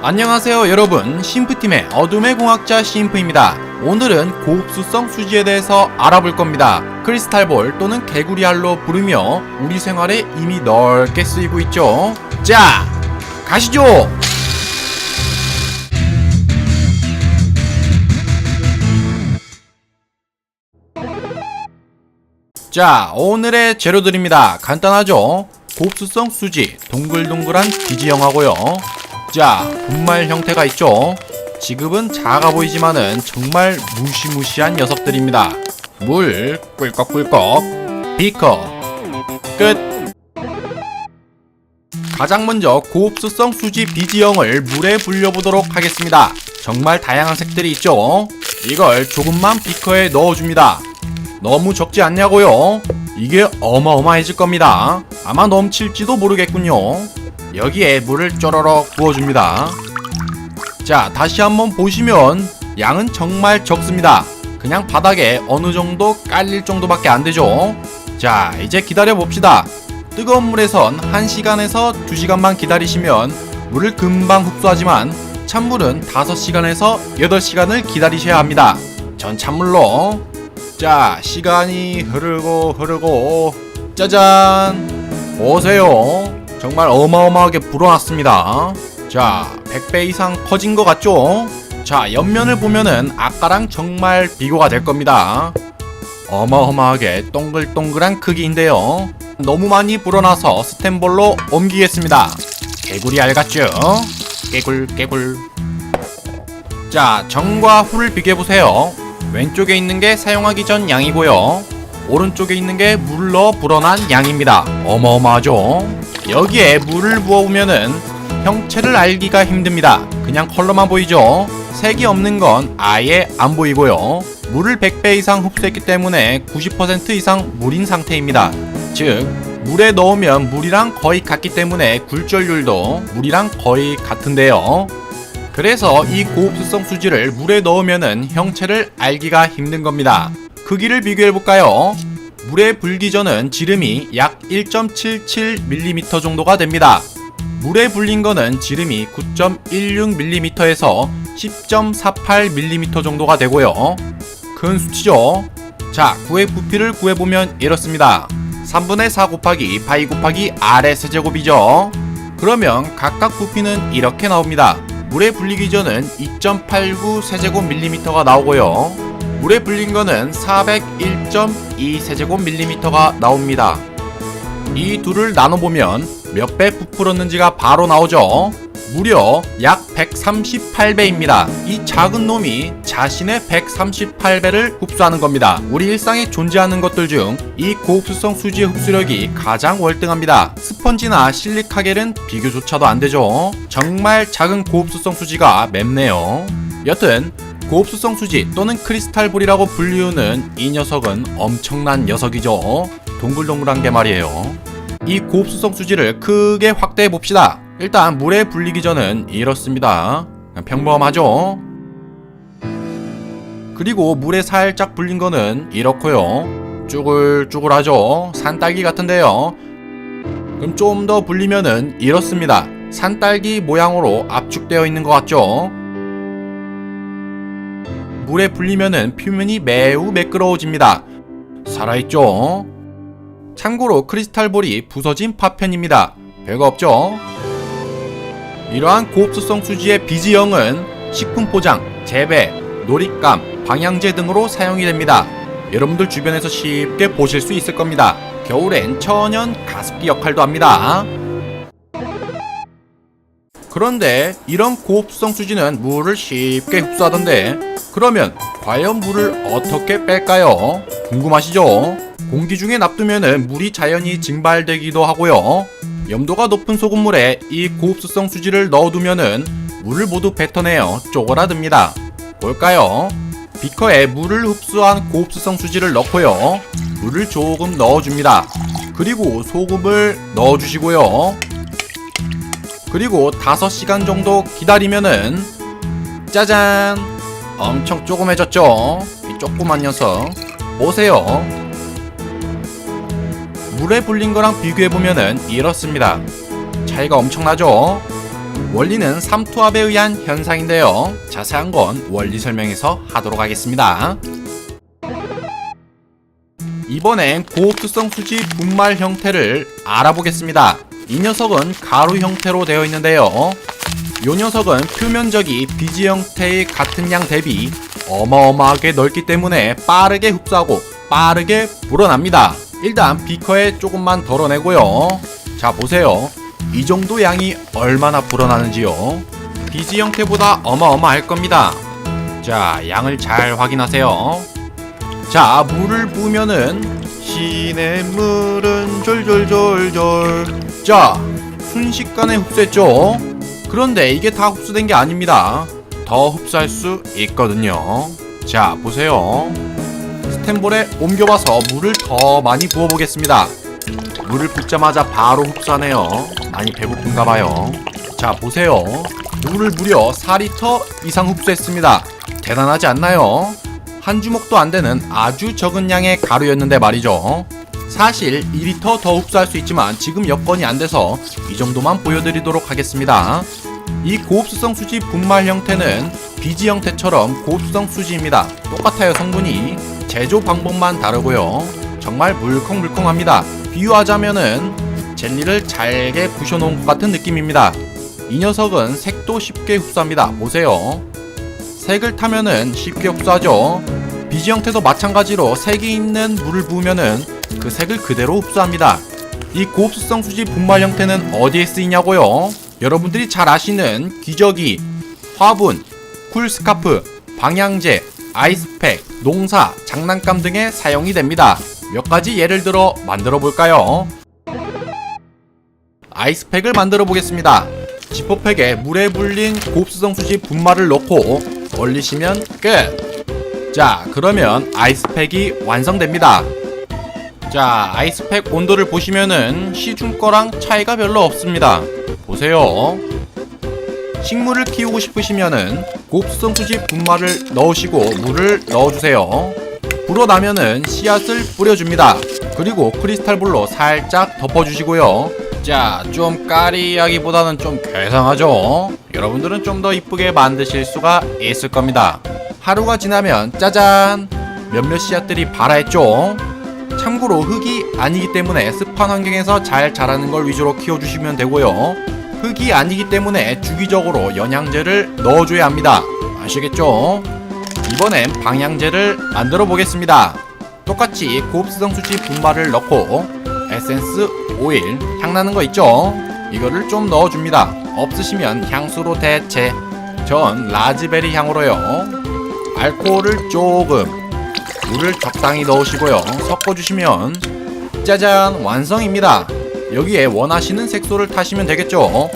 안녕하세요 여러분, 심프팀의 어둠의 공학자 심프입니다. 오늘은 고흡수성 수지에 대해서 알아볼 겁니다. 크리스탈볼 또는 개구리알로 부르며 우리 생활에 이미 넓게 쓰이고 있죠. 자, 가시죠! 자, 오늘의 재료들입니다. 간단하죠? 고흡수성 수지, 동글동글한 기지형하고요. 자, 분말 형태가 있죠. 지급은 작아 보이지만은 정말 무시무시한 녀석들입니다. 물 꿀꺽꿀꺽, 비커 끝. 가장 먼저 고흡수성 수지 비지형을 물에 불려보도록 하겠습니다. 정말 다양한 색들이 있죠. 이걸 조금만 비커에 넣어줍니다. 너무 적지 않냐고요? 이게 어마어마해질 겁니다. 아마 넘칠지도 모르겠군요. 여기에 물을 쪼르륵 부어줍니다. 자, 다시 한번 보시면 양은 정말 적습니다. 그냥 바닥에 어느 정도 깔릴 정도밖에 안 되죠. 자, 이제 기다려 봅시다. 뜨거운 물에선 1시간에서 2시간만 기다리시면 물을 금방 흡수하지만 찬물은 5시간에서 8시간을 기다리셔야 합니다. 전 찬물로. 자, 시간이 흐르고 짜잔! 보세요. 정말 어마어마하게 불어났습니다. 자, 100배 이상 커진 것 같죠? 자, 옆면을 보면은 아까랑 정말 비교가 될 겁니다. 어마어마하게 동글동글한 크기인데요. 너무 많이 불어나서 스텐볼로 옮기겠습니다. 개구리 알 같죠? 개굴. 자, 정과 후를 비교해보세요. 왼쪽에 있는 게 사용하기 전 양이고요. 오른쪽에 있는 게 물을 넣어 불어난 양입니다. 어마어마하죠? 여기에 물을 부어보면은 형체를 알기가 힘듭니다. 그냥 컬러만 보이죠? 색이 없는 건 아예 안 보이고요. 물을 100배 이상 흡수했기 때문에 90% 이상 물인 상태입니다. 즉, 물에 넣으면 물이랑 거의 같기 때문에 굴절율도 물이랑 거의 같은데요. 그래서 이 고흡수성 수지를 물에 넣으면은 형체를 알기가 힘든 겁니다. 크기를 비교해볼까요? 물에 불기 전은 지름이 약 1.77mm 정도가 됩니다. 물에 불린 거는 지름이 9.16mm에서 10.48mm 정도가 되고요. 큰 수치죠? 자, 구의 부피를 구해보면 이렇습니다. 3분의 4 곱하기 파이 곱하기 r의 세제곱이죠. 그러면 각각 부피는 이렇게 나옵니다. 물에 불리기 전은 2.89 세제곱밀리미터가 나오고요. 물에 불린 거는 401.2 세제곱밀리미터가 나옵니다. 이 둘을 나눠보면 몇 배 부풀었는지가 바로 나오죠. 무려 약 138배입니다. 이 작은 놈이 자신의 138배를 흡수하는 겁니다. 우리 일상에 존재하는 것들 중 이 고흡수성 수지의 흡수력이 가장 월등합니다. 스펀지나 실리카겔은 비교조차도 안 되죠. 정말 작은 고흡수성 수지가 맵네요. 여튼 고흡수성 수지 또는 크리스탈볼이라고 불리우는 이 녀석은 엄청난 녀석이죠. 동글동글한 게 말이에요. 이 고흡수성 수지를 크게 확대해 봅시다. 일단 물에 불리기 전은 이렇습니다. 평범하죠? 그리고 물에 살짝 불린 거는 이렇고요. 쭈글쭈글하죠? 산딸기 같은데요. 그럼 좀 더 불리면은 이렇습니다. 산딸기 모양으로 압축되어 있는 것 같죠? 물에 불리면은 표면이 매우 매끄러워집니다. 살아있죠? 참고로 크리스탈볼이 부서진 파편입니다. 별거 없죠? 이러한 고흡수성 수지의 비지형은 식품 포장, 재배, 놀잇감, 방향제 등으로 사용이 됩니다. 여러분들 주변에서 쉽게 보실 수 있을 겁니다. 겨울엔 천연 가습기 역할도 합니다. 그런데 이런 고흡수성 수지는 물을 쉽게 흡수하던데, 그러면 과연 물을 어떻게 뺄까요? 궁금하시죠? 공기 중에 놔두면 물이 자연히 증발되기도 하고요. 염도가 높은 소금물에 이 고흡수성 수지를 넣어두면은 물을 모두 뱉어내어 쪼그라듭니다. 볼까요? 비커에 물을 흡수한 고흡수성 수지를 넣고요. 물을 조금 넣어줍니다. 그리고 소금을 넣어주시고요. 그리고 5시간 정도 기다리면은 짜잔! 엄청 조그매졌죠? 이 조그만 녀석 보세요. 물에 불린 거랑 비교해보면은 이렇습니다. 차이가 엄청나죠? 원리는 삼투압에 의한 현상인데요. 자세한 건 원리 설명에서 하도록 하겠습니다. 이번엔 고흡수성 수지 분말 형태를 알아보겠습니다. 이 녀석은 가루 형태로 되어 있는데요. 이 녀석은 표면적이 비지 형태의 같은 양 대비 어마어마하게 넓기 때문에 빠르게 흡수하고 빠르게 불어납니다. 일단 비커에 조금만 덜어내고요. 자, 보세요. 이 정도 양이 얼마나 불어나는지요. 비지 형태보다 어마어마할 겁니다. 자, 양을 잘 확인하세요. 자, 물을 부으면은 시냇물은 졸졸졸졸. 자, 순식간에 흡수했죠. 그런데 이게 다 흡수된 게 아닙니다. 더 흡수할 수 있거든요. 자, 보세요. 스텐볼에 옮겨봐서 물을 더 많이 부어보겠습니다. 물을 붓자마자 바로 흡수하네요. 많이 배고픈가봐요. 자, 보세요. 물을 무려 4리터 이상 흡수했습니다. 대단하지 않나요? 한 주먹도 안 되는 아주 적은 양의 가루였는데 말이죠. 사실 2리터 더 흡수할 수 있지만 지금 여건이 안 돼서 이 정도만 보여드리도록 하겠습니다. 이 고흡수성 수지 분말 형태는 비지 형태처럼 고흡수성 수지입니다. 똑같아요. 성분이. 제조 방법만 다르고요. 정말 물컹물컹합니다. 비유하자면은 젤리를 잘게 부셔놓은 것 같은 느낌입니다. 이 녀석은 색도 쉽게 흡수합니다. 보세요. 색을 타면은 쉽게 흡수하죠. 비지 형태도 마찬가지로 색이 있는 물을 부으면은 그 색을 그대로 흡수합니다. 이 고흡수성 수지 분말 형태는 어디에 쓰이냐고요? 여러분들이 잘 아시는 기저귀, 화분, 쿨스카프, 방향제, 아이스팩, 농사, 장난감 등에 사용이 됩니다. 몇 가지 예를 들어 만들어 볼까요? 아이스팩을 만들어 보겠습니다. 지퍼팩에 물에 불린 고흡수성 수지 분말을 넣고 얼리시면 끝! 자, 그러면 아이스팩이 완성됩니다. 자, 아이스팩 온도를 보시면은 시중 거랑 차이가 별로 없습니다. 보세요. 식물을 키우고 싶으시면은 고흡수성 수지 분말을 넣으시고 물을 넣어주세요. 불어나면은 씨앗을 뿌려줍니다. 그리고 크리스탈볼로 살짝 덮어주시고요. 자, 좀 까리하기보다는 좀 괴상하죠? 여러분들은 좀 더 이쁘게 만드실 수가 있을 겁니다. 하루가 지나면 짜잔! 몇몇 씨앗들이 발아했죠? 참고로 흙이 아니기 때문에 습한 환경에서 잘 자라는 걸 위주로 키워주시면 되고요. 흙이 아니기 때문에 주기적으로 영양제를 넣어줘야 합니다. 아시겠죠? 이번엔 방향제를 만들어 보겠습니다. 똑같이 고흡수성 수지 분말을 넣고 에센스 오일, 향나는 거 있죠? 이거를 좀 넣어줍니다. 없으시면 향수로 대체. 전 라즈베리 향으로요. 알코올을 조금, 물을 적당히 넣으시고요. 섞어주시면 짜잔, 완성입니다. 여기에 원하시는 색소를 타시면 되겠죠.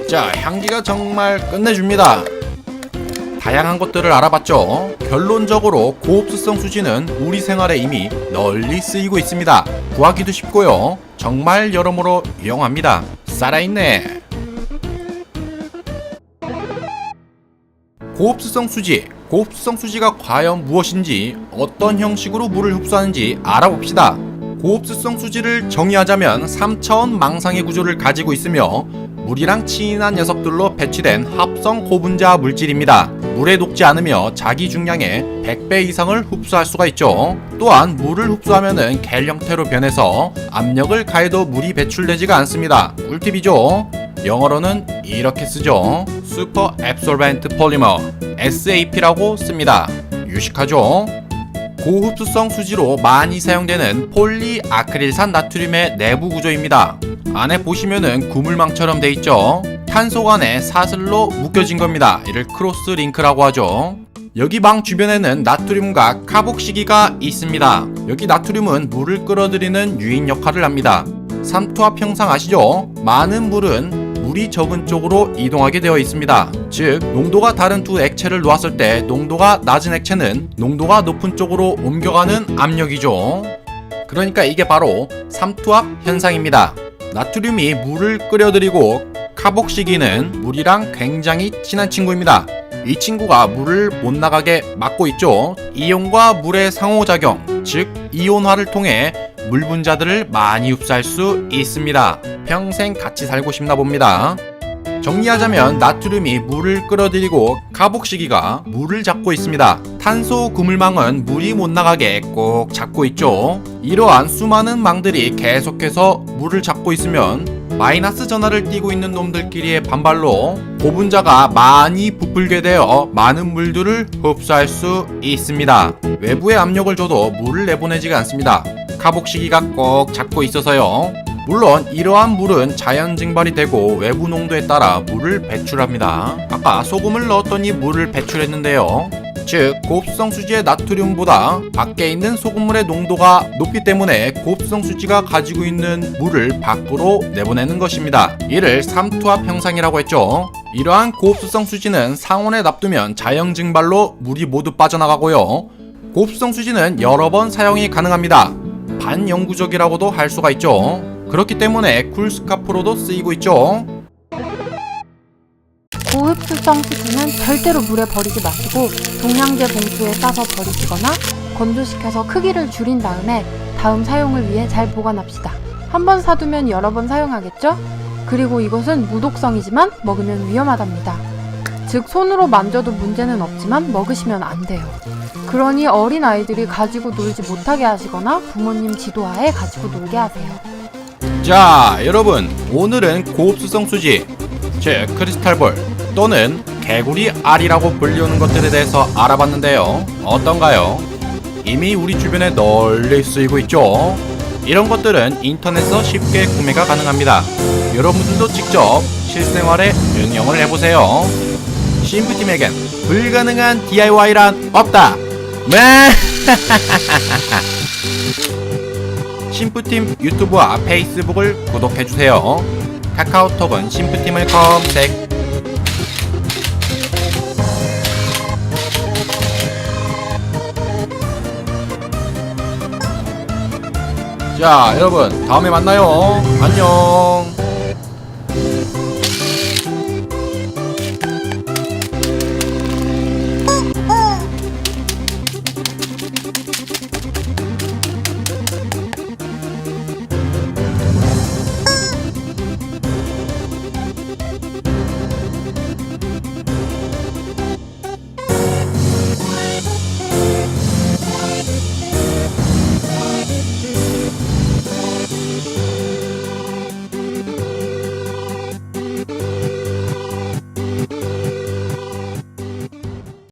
자, 향기가 정말 끝내줍니다. 다양한 것들을 알아봤죠. 결론적으로 고흡수성 수지는 우리 생활에 이미 널리 쓰이고 있습니다. 구하기도 쉽고요. 정말 여러모로 유용합니다. 살아있네. 고흡수성 수지. 고흡수성 수지가 과연 무엇인지, 어떤 형식으로 물을 흡수하는지 알아봅시다. 고흡수성 수지를 정의하자면 3차원 망상의 구조를 가지고 있으며 물이랑 친한 녀석들로 배치된 합성 고분자 물질입니다. 물에 녹지 않으며 자기 중량의 100배 이상을 흡수할 수가 있죠. 또한 물을 흡수하면은 겔 형태로 변해서 압력을 가해도 물이 배출되지가 않습니다. 꿀팁이죠. 영어로는 이렇게 쓰죠. 슈퍼 앱솔벤트 폴리머, SAP라고 씁니다. 유식하죠? 고흡수성 수지로 많이 사용되는 폴리아크릴산 나트륨의 내부 구조입니다. 안에 보시면은 구물망처럼 돼 있죠. 탄소관에 사슬로 묶여진 겁니다. 이를 크로스 링크라고 하죠. 여기 망 주변에는 나트륨과 카복시기가 있습니다. 여기 나트륨은 물을 끌어들이는 유인 역할을 합니다. 삼투압 형상 아시죠? 많은 물은 물이 적은 쪽으로 이동하게 되어 있습니다. 즉, 농도가 다른 두 액체를 놓았을 때 농도가 낮은 액체는 농도가 높은 쪽으로 옮겨가는 압력이죠. 그러니까 이게 바로 삼투압 현상입니다. 나트륨이 물을 끓여들이고 카복시기는 물이랑 굉장히 친한 친구입니다. 이 친구가 물을 못 나가게 막고 있죠. 이온과 물의 상호작용, 즉 이온화를 통해 물 분자들을 많이 흡수할 수 있습니다. 평생 같이 살고 싶나 봅니다. 정리하자면 나트륨이 물을 끌어들이고 카복시기가 물을 잡고 있습니다. 탄소 그물망은 물이 못 나가게 꼭 잡고 있죠. 이러한 수많은 망들이 계속해서 물을 잡고 있으면 마이너스 전하를 띠고 있는 놈들끼리의 반발로 고분자가 많이 부풀게 되어 많은 물들을 흡수할 수 있습니다. 외부의 압력을 줘도 물을 내보내지가 않습니다. 카복시기가 꼭 잡고 있어서요. 물론 이러한 물은 자연 증발이 되고 외부 농도에 따라 물을 배출합니다. 아까 소금을 넣었더니 물을 배출했는데요. 즉 고흡수성 수지의 나트륨보다 밖에 있는 소금물의 농도가 높기 때문에 고흡수성 수지가 가지고 있는 물을 밖으로 내보내는 것입니다. 이를 삼투압 현상이라고 했죠. 이러한 고흡수성 수지는 상온에 놔두면 자연 증발로 물이 모두 빠져나가고요. 고흡수성 수지는 여러 번 사용이 가능합니다. 반영구적이라고도 할 수가 있죠. 그렇기 때문에 쿨스카프로도 쓰이고 있죠. 고흡수성 수지는 절대로 물에 버리지 마시고 종량제 봉투에 싸서 버리시거나 건조시켜서 크기를 줄인 다음에 다음 사용을 위해 잘 보관합시다. 한번 사두면 여러 번 사용하겠죠? 그리고 이것은 무독성이지만 먹으면 위험하답니다. 즉 손으로 만져도 문제는 없지만 먹으시면 안 돼요. 그러니 어린 아이들이 가지고 놀지 못하게 하시거나 부모님 지도하에 가지고 놀게 하세요. 자 여러분, 오늘은 고흡수성 수지, 즉 크리스탈볼 또는 개구리 알이라고 불리우는 것들에 대해서 알아봤는데요. 어떤가요? 이미 우리 주변에 널리 쓰이고 있죠. 이런 것들은 인터넷에서 쉽게 구매가 가능합니다. 여러분들도 직접 실생활에 응용을 해보세요. 신부팀에겐 불가능한 DIY란 없다. 네. 신부팀 유튜브와 페이스북을 구독해주세요. 카카오톡은 신부팀을 검색. 자 여러분, 다음에 만나요. 안녕.